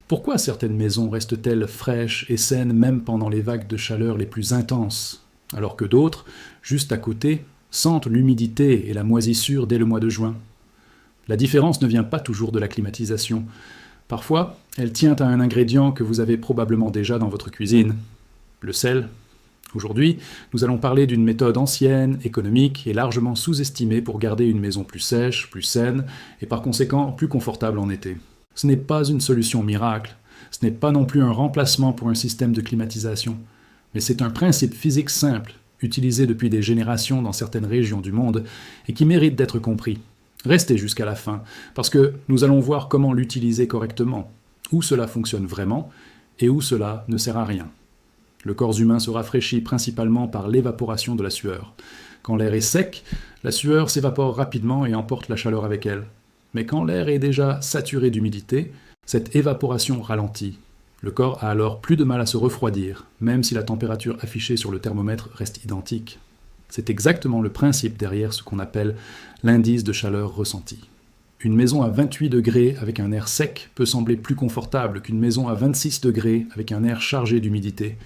Pourquoi certaines maisons restent-elles fraîches et saines même pendant les vagues de chaleur les plus intenses, alors que d'autres, juste à côté, sentent l'humidité et la moisissure dès le mois de juin? La différence ne vient pas toujours de la climatisation. Parfois, elle tient à un ingrédient que vous avez probablement déjà dans votre cuisine, le sel. Aujourd'hui, nous allons parler d'une méthode ancienne, économique et largement sous-estimée pour garder une maison plus sèche, plus saine et par conséquent plus confortable en été. Ce n'est pas une solution miracle, ce n'est pas non plus un remplacement pour un système de climatisation, mais c'est un principe physique simple, utilisé depuis des générations dans certaines régions du monde et qui mérite d'être compris. Restez jusqu'à la fin, parce que nous allons voir comment l'utiliser correctement, où cela fonctionne vraiment et où cela ne sert à rien. Le corps humain se rafraîchit principalement par l'évaporation de la sueur. Quand l'air est sec, la sueur s'évapore rapidement et emporte la chaleur avec elle. Mais quand l'air est déjà saturé d'humidité, cette évaporation ralentit. Le corps a alors plus de mal à se refroidir, même si la température affichée sur le thermomètre reste identique. C'est exactement le principe derrière ce qu'on appelle l'indice de chaleur ressenti. Une maison à 28 degrés avec un air sec peut sembler plus confortable qu'une maison à 26 degrés avec un air chargé d'humidité.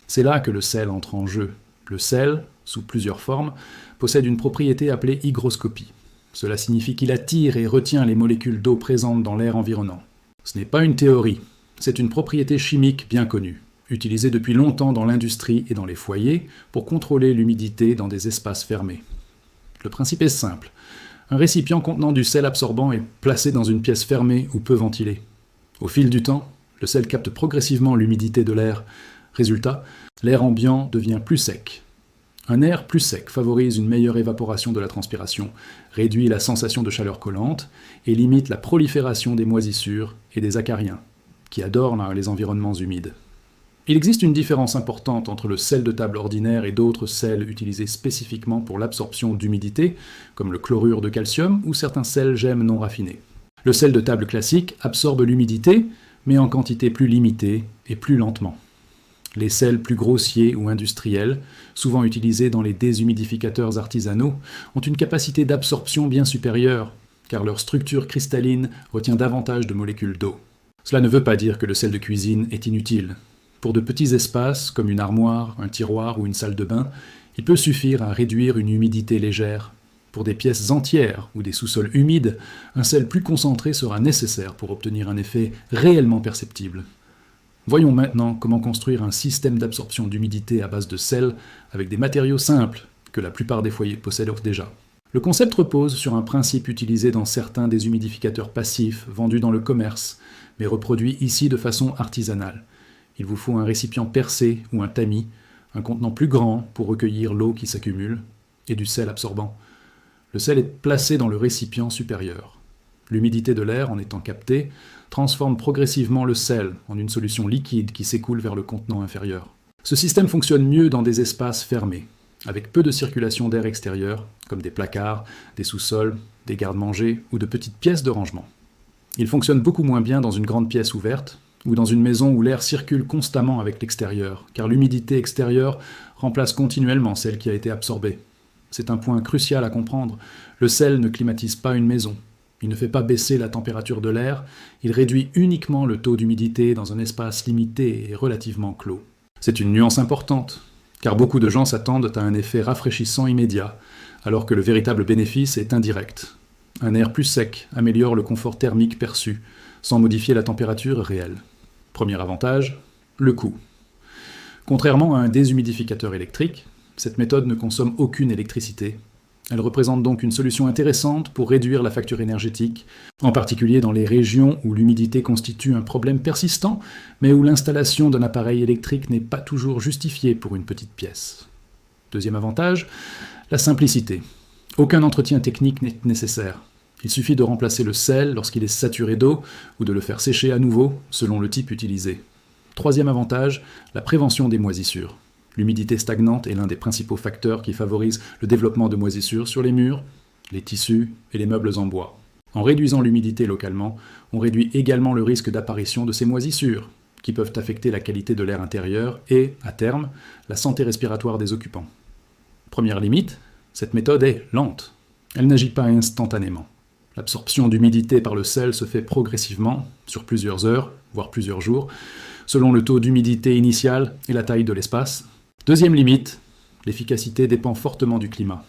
C'est là que le sel entre en jeu. Le sel, sous plusieurs formes, possède une propriété appelée hygroscopie. Cela signifie qu'il attire et retient les molécules d'eau présentes dans l'air environnant. Ce n'est pas une théorie, c'est une propriété chimique bien connue, utilisée depuis longtemps dans l'industrie et dans les foyers pour contrôler l'humidité dans des espaces fermés. Le principe est simple. Un récipient contenant du sel absorbant est placé dans une pièce fermée ou peu ventilée. Au fil du temps, le sel capte progressivement l'humidité de l'air. Résultat, l'air ambiant devient plus sec. Un air plus sec favorise une meilleure évaporation de la transpiration, réduit la sensation de chaleur collante et limite la prolifération des moisissures et des acariens, qui adornent les environnements humides. Il existe une différence importante entre le sel de table ordinaire et d'autres sels utilisés spécifiquement pour l'absorption d'humidité, comme le chlorure de calcium ou certains sels gemme non raffinés. Le sel de table classique absorbe l'humidité, mais en quantité plus limitée et plus lentement. Les sels plus grossiers ou industriels, souvent utilisés dans les déshumidificateurs artisanaux, ont une capacité d'absorption bien supérieure, car leur structure cristalline retient davantage de molécules d'eau. Cela ne veut pas dire que le sel de cuisine est inutile. Pour de petits espaces, comme une armoire, un tiroir ou une salle de bain, il peut suffire à réduire une humidité légère. Pour des pièces entières ou des sous-sols humides, un sel plus concentré sera nécessaire pour obtenir un effet réellement perceptible. Voyons maintenant comment construire un système d'absorption d'humidité à base de sel avec des matériaux simples que la plupart des foyers possèdent déjà. Le concept repose sur un principe utilisé dans certains déshumidificateurs passifs vendus dans le commerce, mais reproduit ici de façon artisanale. Il vous faut un récipient percé ou un tamis, un contenant plus grand pour recueillir l'eau qui s'accumule, et du sel absorbant. Le sel est placé dans le récipient supérieur. L'humidité de l'air, en étant captée, transforme progressivement le sel en une solution liquide qui s'écoule vers le contenant inférieur. Ce système fonctionne mieux dans des espaces fermés, avec peu de circulation d'air extérieur, comme des placards, des sous-sols, des garde-manger ou de petites pièces de rangement. Il fonctionne beaucoup moins bien dans une grande pièce ouverte, ou dans une maison où l'air circule constamment avec l'extérieur, car l'humidité extérieure remplace continuellement celle qui a été absorbée. C'est un point crucial à comprendre. Le sel ne climatise pas une maison. Il ne fait pas baisser la température de l'air, il réduit uniquement le taux d'humidité dans un espace limité et relativement clos. C'est une nuance importante, car beaucoup de gens s'attendent à un effet rafraîchissant immédiat, alors que le véritable bénéfice est indirect. Un air plus sec améliore le confort thermique perçu, sans modifier la température réelle. Premier avantage, le coût. Contrairement à un déshumidificateur électrique, cette méthode ne consomme aucune électricité. Elle représente donc une solution intéressante pour réduire la facture énergétique, en particulier dans les régions où l'humidité constitue un problème persistant, mais où l'installation d'un appareil électrique n'est pas toujours justifiée pour une petite pièce. Deuxième avantage, la simplicité. Aucun entretien technique n'est nécessaire. Il suffit de remplacer le sel lorsqu'il est saturé d'eau ou de le faire sécher à nouveau selon le type utilisé. Troisième avantage, la prévention des moisissures. L'humidité stagnante est l'un des principaux facteurs qui favorise le développement de moisissures sur les murs, les tissus et les meubles en bois. En réduisant l'humidité localement, on réduit également le risque d'apparition de ces moisissures, qui peuvent affecter la qualité de l'air intérieur et, à terme, la santé respiratoire des occupants. Première limite, cette méthode est lente. Elle n'agit pas instantanément. L'absorption d'humidité par le sel se fait progressivement, sur plusieurs heures, voire plusieurs jours, selon le taux d'humidité initial et la taille de l'espace. Deuxième limite, l'efficacité dépend fortement du climat.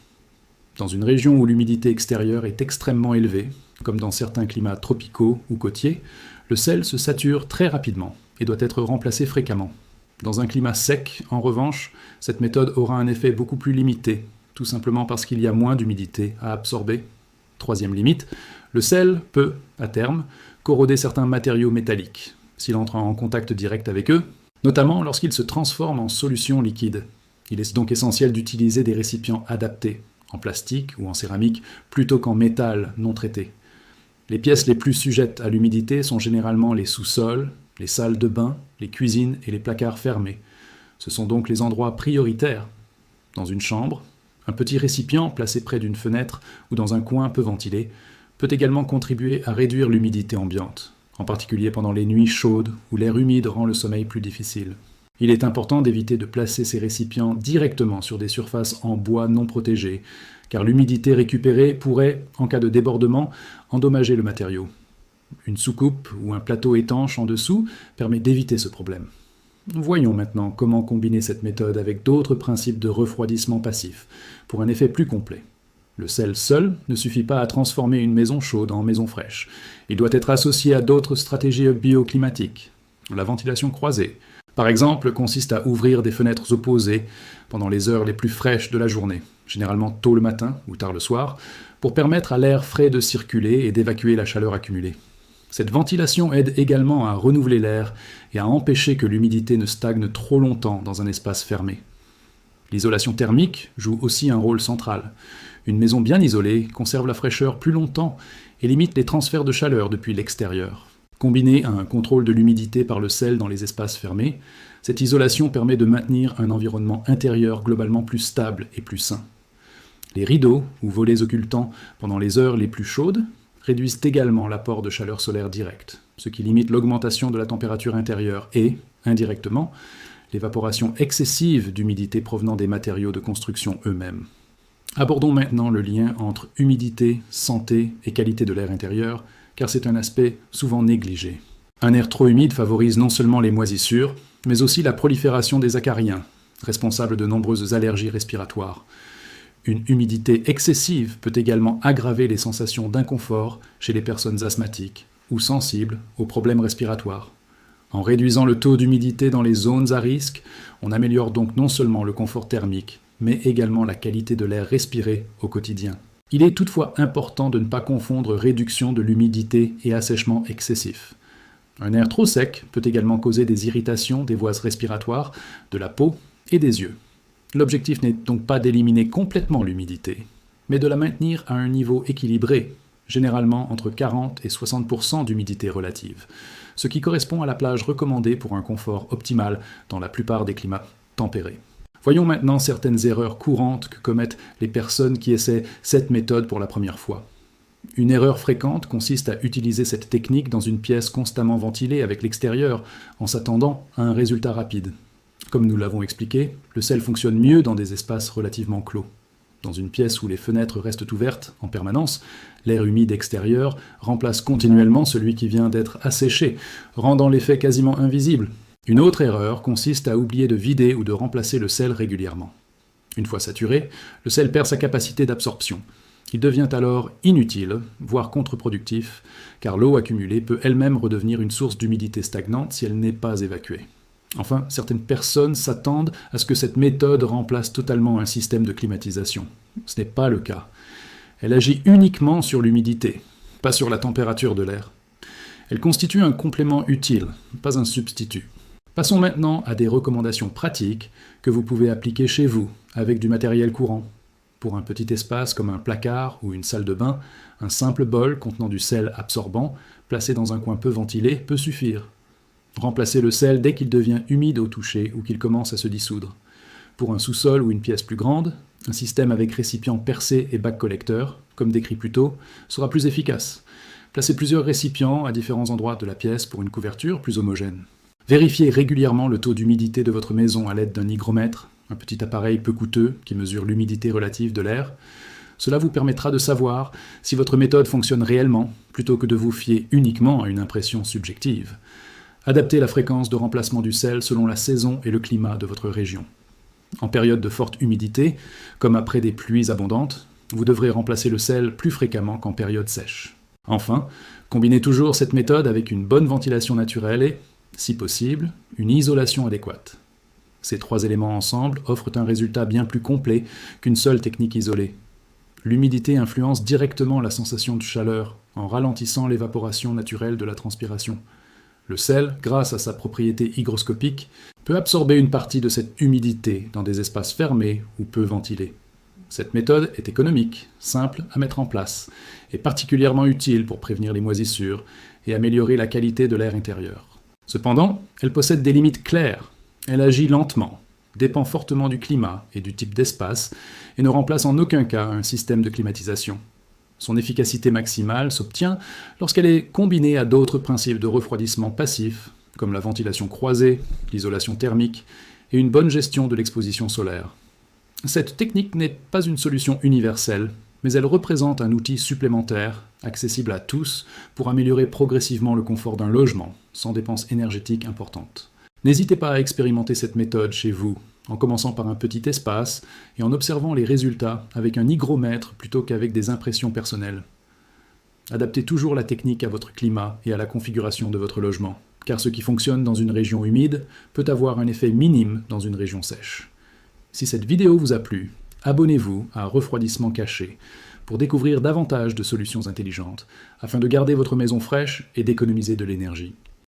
Dans une région où l'humidité extérieure est extrêmement élevée, comme dans certains climats tropicaux ou côtiers, le sel se sature très rapidement et doit être remplacé fréquemment. Dans un climat sec, en revanche, cette méthode aura un effet beaucoup plus limité, tout simplement parce qu'il y a moins d'humidité à absorber. Troisième limite, le sel peut, à terme, corroder certains matériaux métalliques, s'il entre en contact direct avec eux, notamment lorsqu'il se transforme en solution liquide. Il est donc essentiel d'utiliser des récipients adaptés, en plastique ou en céramique, plutôt qu'en métal non traité. Les pièces les plus sujettes à l'humidité sont généralement les sous-sols, les salles de bain, les cuisines et les placards fermés. Ce sont donc les endroits prioritaires. Dans une chambre, un petit récipient placé près d'une fenêtre ou dans un coin peu ventilé peut également contribuer à réduire l'humidité ambiante, en particulier pendant les nuits chaudes où l'air humide rend le sommeil plus difficile. Il est important d'éviter de placer ces récipients directement sur des surfaces en bois non protégées, car l'humidité récupérée pourrait, en cas de débordement, endommager le matériau. Une soucoupe ou un plateau étanche en dessous permet d'éviter ce problème. Voyons maintenant comment combiner cette méthode avec d'autres principes de refroidissement passif, pour un effet plus complet. Le sel seul ne suffit pas à transformer une maison chaude en maison fraîche. Il doit être associé à d'autres stratégies bioclimatiques. La ventilation croisée, par exemple, consiste à ouvrir des fenêtres opposées pendant les heures les plus fraîches de la journée, généralement tôt le matin ou tard le soir, pour permettre à l'air frais de circuler et d'évacuer la chaleur accumulée. Cette ventilation aide également à renouveler l'air et à empêcher que l'humidité ne stagne trop longtemps dans un espace fermé. L'isolation thermique joue aussi un rôle central. Une maison bien isolée conserve la fraîcheur plus longtemps et limite les transferts de chaleur depuis l'extérieur. Combinée à un contrôle de l'humidité par le sel dans les espaces fermés, cette isolation permet de maintenir un environnement intérieur globalement plus stable et plus sain. Les rideaux ou volets occultants pendant les heures les plus chaudes réduisent également l'apport de chaleur solaire directe, ce qui limite l'augmentation de la température intérieure et, indirectement, l'évaporation excessive d'humidité provenant des matériaux de construction eux-mêmes. Abordons maintenant le lien entre humidité, santé et qualité de l'air intérieur, car c'est un aspect souvent négligé. Un air trop humide favorise non seulement les moisissures, mais aussi la prolifération des acariens, responsables de nombreuses allergies respiratoires. Une humidité excessive peut également aggraver les sensations d'inconfort chez les personnes asthmatiques ou sensibles aux problèmes respiratoires. En réduisant le taux d'humidité dans les zones à risque, on améliore donc non seulement le confort thermique, mais également la qualité de l'air respiré au quotidien. Il est toutefois important de ne pas confondre réduction de l'humidité et assèchement excessif. Un air trop sec peut également causer des irritations des voies respiratoires, de la peau et des yeux. L'objectif n'est donc pas d'éliminer complètement l'humidité, mais de la maintenir à un niveau équilibré, généralement entre 40 et 60% d'humidité relative, ce qui correspond à la plage recommandée pour un confort optimal dans la plupart des climats tempérés. Voyons maintenant certaines erreurs courantes que commettent les personnes qui essaient cette méthode pour la première fois. Une erreur fréquente consiste à utiliser cette technique dans une pièce constamment ventilée avec l'extérieur, en s'attendant à un résultat rapide. Comme nous l'avons expliqué, le sel fonctionne mieux dans des espaces relativement clos. Dans une pièce où les fenêtres restent ouvertes en permanence, l'air humide extérieur remplace continuellement celui qui vient d'être asséché, rendant l'effet quasiment invisible. Une autre erreur consiste à oublier de vider ou de remplacer le sel régulièrement. Une fois saturé, le sel perd sa capacité d'absorption. Il devient alors inutile, voire contre-productif, car l'eau accumulée peut elle-même redevenir une source d'humidité stagnante si elle n'est pas évacuée. Enfin, certaines personnes s'attendent à ce que cette méthode remplace totalement un système de climatisation. Ce n'est pas le cas. Elle agit uniquement sur l'humidité, pas sur la température de l'air. Elle constitue un complément utile, pas un substitut. Passons maintenant à des recommandations pratiques que vous pouvez appliquer chez vous, avec du matériel courant. Pour un petit espace comme un placard ou une salle de bain, un simple bol contenant du sel absorbant, placé dans un coin peu ventilé, peut suffire. Remplacez le sel dès qu'il devient humide au toucher ou qu'il commence à se dissoudre. Pour un sous-sol ou une pièce plus grande, un système avec récipient percé et bac collecteur, comme décrit plus tôt, sera plus efficace. Placez plusieurs récipients à différents endroits de la pièce pour une couverture plus homogène. Vérifiez régulièrement le taux d'humidité de votre maison à l'aide d'un hygromètre, un petit appareil peu coûteux qui mesure l'humidité relative de l'air. Cela vous permettra de savoir si votre méthode fonctionne réellement, plutôt que de vous fier uniquement à une impression subjective. Adaptez la fréquence de remplacement du sel selon la saison et le climat de votre région. En période de forte humidité, comme après des pluies abondantes, vous devrez remplacer le sel plus fréquemment qu'en période sèche. Enfin, combinez toujours cette méthode avec une bonne ventilation naturelle et, si possible, une isolation adéquate. Ces 3 éléments ensemble offrent un résultat bien plus complet qu'une seule technique isolée. L'humidité influence directement la sensation de chaleur en ralentissant l'évaporation naturelle de la transpiration. Le sel, grâce à sa propriété hygroscopique, peut absorber une partie de cette humidité dans des espaces fermés ou peu ventilés. Cette méthode est économique, simple à mettre en place, et particulièrement utile pour prévenir les moisissures et améliorer la qualité de l'air intérieur. Cependant, elle possède des limites claires. Elle agit lentement, dépend fortement du climat et du type d'espace, et ne remplace en aucun cas un système de climatisation. Son efficacité maximale s'obtient lorsqu'elle est combinée à d'autres principes de refroidissement passif, comme la ventilation croisée, l'isolation thermique et une bonne gestion de l'exposition solaire. Cette technique n'est pas une solution universelle, mais elle représente un outil supplémentaire, accessible à tous, pour améliorer progressivement le confort d'un logement, sans dépenses énergétiques importantes. N'hésitez pas à expérimenter cette méthode chez vous, en commençant par un petit espace et en observant les résultats avec un hygromètre plutôt qu'avec des impressions personnelles. Adaptez toujours la technique à votre climat et à la configuration de votre logement, car ce qui fonctionne dans une région humide peut avoir un effet minime dans une région sèche. Si cette vidéo vous a plu, abonnez-vous à Refroidissement Caché pour découvrir davantage de solutions intelligentes afin de garder votre maison fraîche et d'économiser de l'énergie.